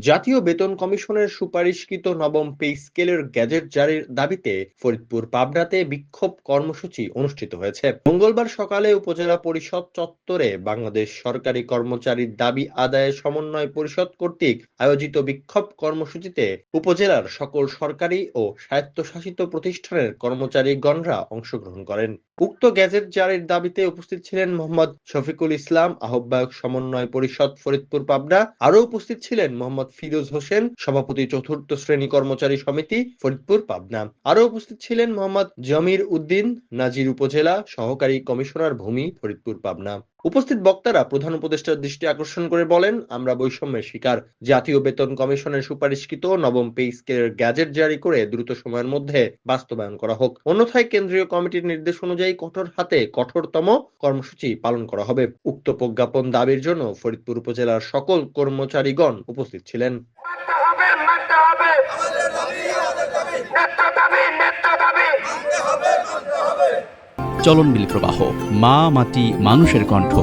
জাতীয় বেতন কমিশনের সুপারিশকৃত নবম পে স্কেলের গ্যাজেট জারির দাবিতে ফরিদপুর পাবনাতে বিক্ষোভ কর্মসূচি অনুষ্ঠিত হয়েছে। মঙ্গলবার সকালে উপজেলা পরিষদ চত্বরে বাংলাদেশ সরকারি কর্মচারীর দাবি আদায়ে সমন্বয় পরিষদ কর্তৃক আয়োজিত বিক্ষোভ কর্মসূচিতে উপজেলার সকল সরকারি ও স্বায়ত্তশাসিত প্রতিষ্ঠানের কর্মচারীগণরা অংশগ্রহণ করেন। উক্ত গ্যাজেট জারির দাবিতে উপস্থিত ছিলেন মোহাম্মদ শফিকুল ইসলাম, আহ্বায়ক সমন্বয় পরিষদ ফরিদপুর পাবনা। আরও উপস্থিত ছিলেন মোহাম্মদ ফিরোজ হোসেন, সভাপতি চতুর্থ শ্রেণী কর্মচারী সমিতি ফরিদপুর পাবনা। আরও উপস্থিত ছিলেন মোহাম্মদ জমির উদ্দিন, নাজির উপজেলা সহকারী কমিশনার ভূমি ফরিদপুর পাবনা। উপস্থিত বক্তারা প্রধান উপদেষ্টার দৃষ্টি আকর্ষণ করে বলেন, আমরা বৈষম্যের শিকার। জাতীয় বেতন কমিশনের সুপারিশকৃত নবম পে স্কেলের গ্যাজেট জারি করে দ্রুত সময়ের মধ্যে বাস্তবায়ন করা হোক, অন্যথায় কেন্দ্রীয় কমিটির নির্দেশ অনুযায়ী কঠোর হাতে কঠোরতম কর্মসূচি পালন করা হবে। উক্ত প্রজ্ঞাপন দাবির জন্য ফরিদপুর উপজেলার সকল কর্মচারীগণ উপস্থিত ছিলেন। চলনবিল প্রবাহ, মা মাটি মানুষের কণ্ঠ।